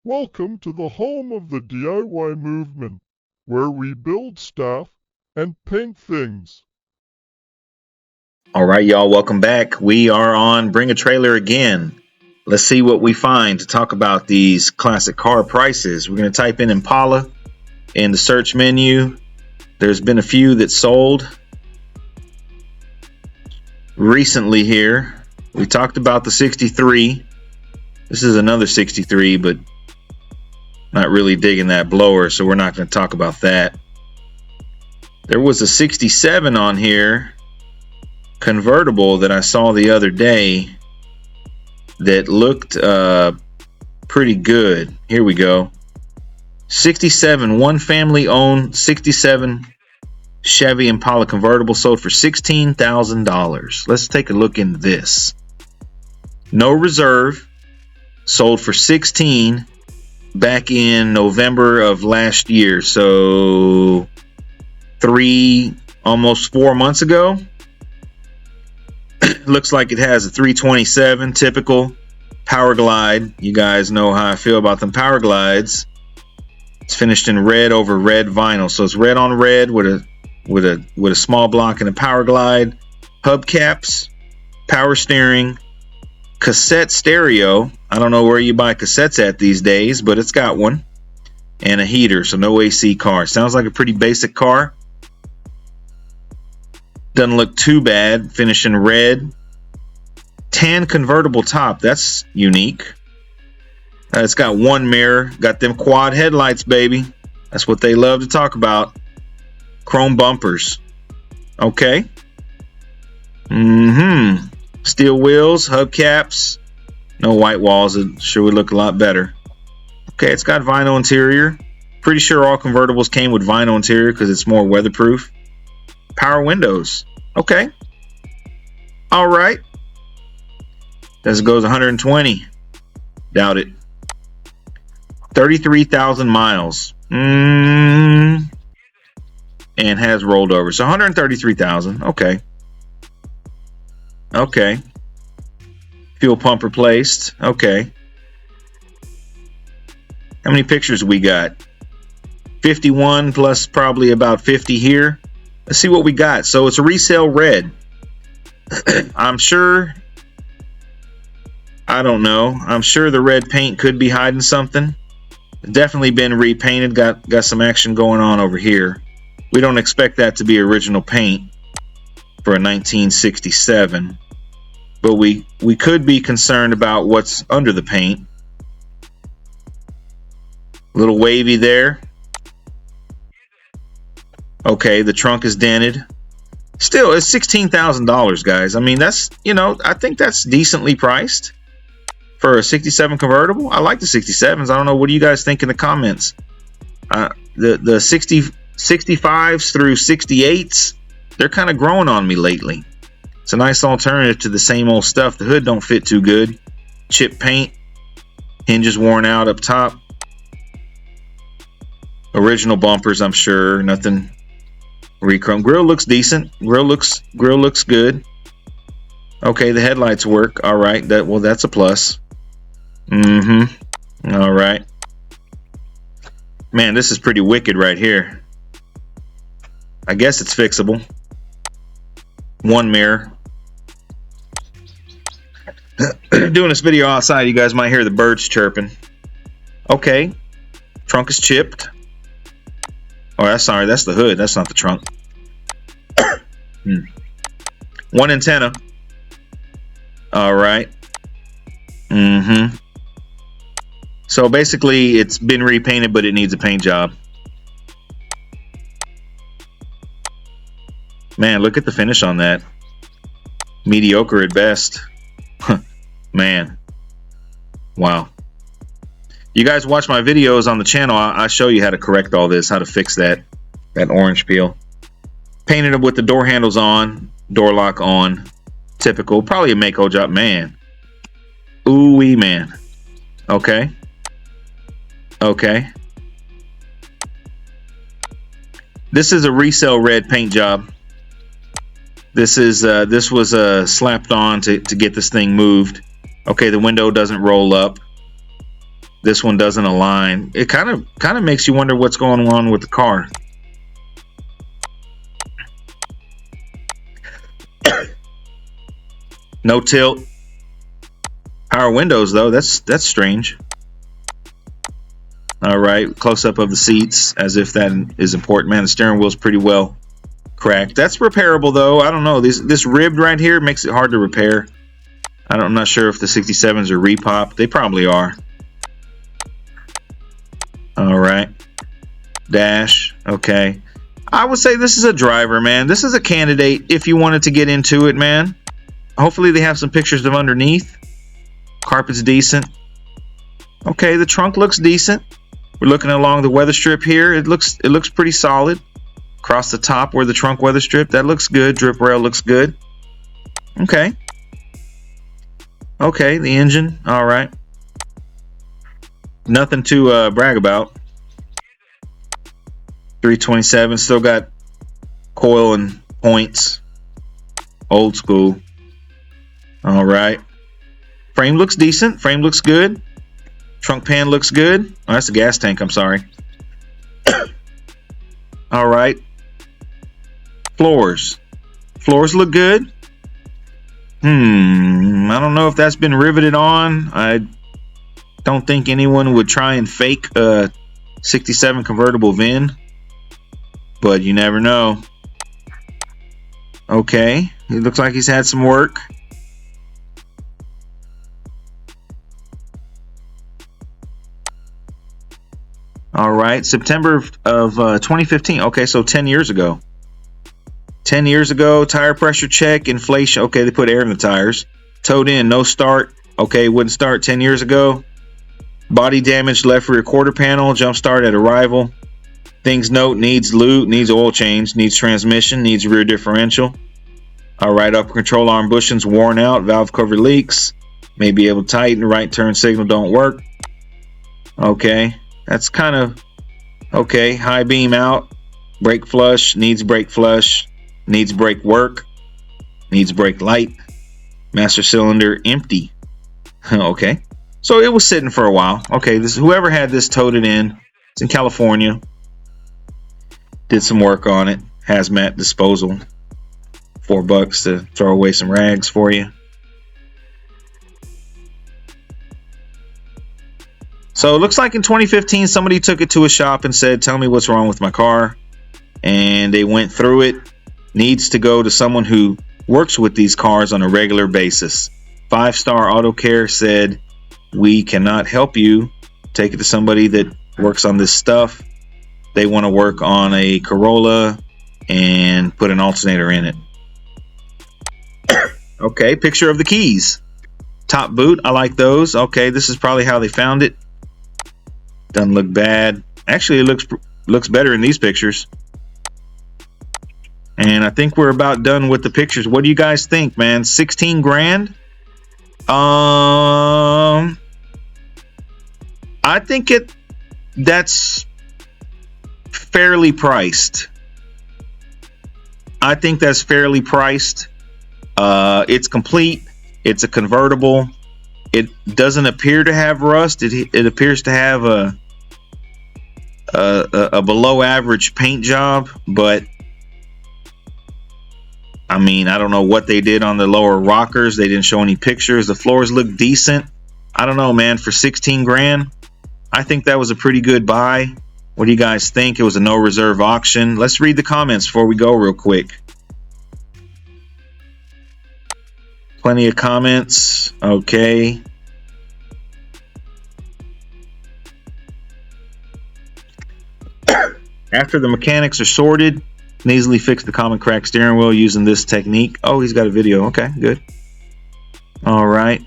Welcome to the home of the DIY movement, where we build stuff and paint things. All right, y'all, welcome back. We are on Bring a Trailer again. Let's see what we find to talk about these classic car prices. We're going to type in Impala in the search menu. There's been a few that sold recently here. We talked about the 63. This is another 63, but not really digging that blower, so we're not going to talk about that. There was a 67 on here, convertible, that I saw the other day that looked pretty good. Here we go. 67, one family owned 67 Chevy Impala convertible, sold for $16,000. Let's take a look into this. No reserve, sold for 16 back in November of last year, so almost 4 months ago. Looks like it has a 327 typical Power Glide. You guys know how I feel about them Power Glides. It's finished in red over red vinyl, so it's red on red with a small block and a Power Glide. Hubcaps, power steering, cassette stereo. I don't know where you buy cassettes at these days, but it's got one, and a heater, so no AC car. Sounds like a pretty basic car. Doesn't look too bad. Finished in red. Tan convertible top. That's unique. It's got one mirror. Got them quad headlights, baby. That's what they love to talk about. Chrome bumpers. Okay. Steel wheels, hubcaps. No white walls. It sure would look a lot better. Okay, it's got vinyl interior. Pretty sure all convertibles came with vinyl interior because it's more weatherproof. Power windows. Okay. All right. As it goes 120. Doubt it. 33,000 miles. And has rolled over. So 133,000. Okay. Okay. Fuel pump replaced. Okay. How many pictures we got? 51 plus probably about 50 here. Let's see what we got. So it's a resale red. I'm sure, I don't know. I'm sure the red paint could be hiding something. Definitely been repainted. Got some action going on over here. We don't expect that to be original paint for a 1967. But we could be concerned about what's under the paint. A little wavy there. Okay, the trunk is dented. Still, it's $16,000, guys. I mean, that's, I think that's decently priced for a 67 convertible. I like the 67s. I don't know. What do you guys think in the comments? The 65s through 68s, they're kind of growing on me lately. It's a nice alternative to the same old stuff. The hood don't fit too good. Chip paint. Hinges worn out up top. Original bumpers, I'm sure. Nothing rechrome. Grill looks decent. Grill looks good. Okay, the headlights work. All right. That's a plus. All right. Man, this is pretty wicked right here. I guess it's fixable. One mirror. Doing this video outside, you guys might hear the birds chirping. Okay. Trunk is chipped. Oh, that's sorry. That's the hood. That's not the trunk. One antenna. All right. So basically, it's been repainted, but it needs a paint job. Man, look at the finish on that. Mediocre at best. Man. Wow. You guys watch my videos on the channel. I show you how to correct all this, how to fix that orange peel. Painted them with the door handles on, door lock on. Typical. Probably a Mako job. Man. Ooh-wee, man. Okay. Okay. This is a resale red paint job. This was slapped on to get this thing moved. Okay, the window doesn't roll up. This one doesn't align. It kind of makes you wonder what's going on with the car. No tilt. Power windows though. That's strange. All right, close up of the seats, as if that is important. Man, the steering wheel's pretty well cracked. That's repairable though. I don't know. This ribbed right here makes it hard to repair. I'm not sure if the 67s are repop. They probably are. All right. Dash. Okay. I would say this is a driver, man. This is a candidate if you wanted to get into it, man. Hopefully they have some pictures of underneath. Carpet's decent. Okay, the trunk looks decent. We're looking along the weather strip here. It looks pretty solid. Across the top where the trunk weather strip, that looks good. Drip rail looks good. Okay. Okay, the engine, all right. Nothing to brag about. 327, still got coil and points. Old school. All right. Frame looks decent. Frame looks good. Trunk pan looks good. Oh, that's the gas tank, I'm sorry. All right. Floors. Floors look good. I don't know if that's been riveted on. I don't think anyone would try and fake a 67 convertible VIN, but you never know. Okay, it looks like he's had some work. All right, September of 2015. Okay, so 10 years ago. 10 years ago, tire pressure check, inflation. Okay, they put air in the tires. Towed in, no start. Okay, wouldn't start 10 years ago. Body damage, left rear quarter panel, jump start at arrival. Things note, needs lube, needs oil change, needs transmission, needs rear differential. All right, upper control arm bushings worn out, valve cover leaks. May be able to tighten, right turn signal don't work. Okay, that's kind of okay. High beam out, brake flush, needs brake flush. Needs brake work. Needs brake light. Master cylinder empty. Okay. So it was sitting for a while. Okay, this whoever had this towed it in. It's in California. Did some work on it. Hazmat disposal. $4 to throw away some rags for you. So it looks like in 2015 somebody took it to a shop and said, tell me what's wrong with my car. And they went through it. Needs to go to someone who works with these cars on a regular basis. 5-Star Auto Care said, we cannot help you. Take it to somebody that works on this stuff. They want to work on a Corolla and put an alternator in it. Okay, picture of the keys. Top boot, I like those. Okay, this is probably how they found it. Doesn't look bad. Actually, it looks better in these pictures. And I think we're about done with the pictures. What do you guys think, man? 16 grand? I think that's fairly priced. I think that's fairly priced. It's complete. It's a convertible. It doesn't appear to have rust. It appears to have a below average paint job, but I mean, I don't know what they did on the lower rockers. They didn't show any pictures. The floors look decent. I don't know, man. For 16 grand, I think that was a pretty good buy. What do you guys think? It was a no reserve auction. Let's read the comments before we go real quick. Plenty of comments. Okay. After the mechanics are sorted, can easily fix the common cracked steering wheel using this technique. Oh, he's got a video. Okay, good. All right.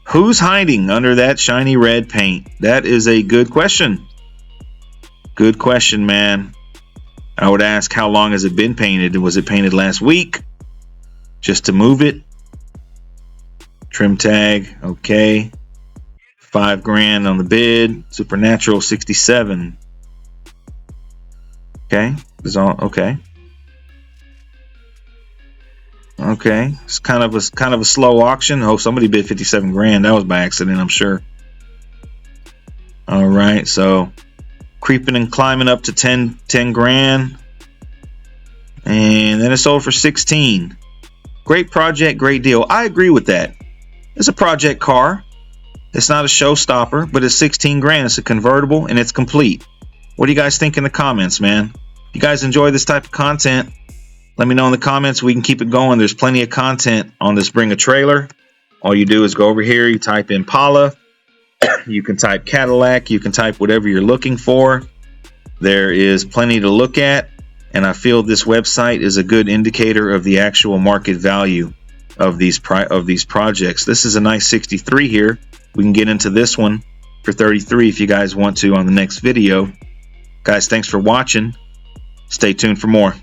Who's hiding under that shiny red paint? That is a good question. Good question, man. I would ask, how long has it been painted? Was it painted last week? Just to move it? Trim tag. Okay. 5 grand on the bid. Supernatural 67. Okay. Is all okay. Okay, it's kind of a slow auction. Oh, somebody bid 57 grand. That was by accident, I'm sure. All right, so creeping and climbing up to 10 grand, and then it sold for 16. Great project, great deal. I agree with that. It's a project car. It's not a showstopper, but it's 16 grand. It's a convertible and it's complete. What do you guys think in the comments, man? If you guys enjoy this type of content, let me know in the comments. We can keep it going. There's plenty of content on this Bring a Trailer. All you do is go over here, you type Impala, you can type Cadillac, you can type whatever you're looking for. There is plenty to look at, and I feel this website is a good indicator of the actual market value of these projects. This is a nice 63 here. We can get into this one for 33 if you guys want to on the next video. Guys, thanks for watching. Stay tuned for more.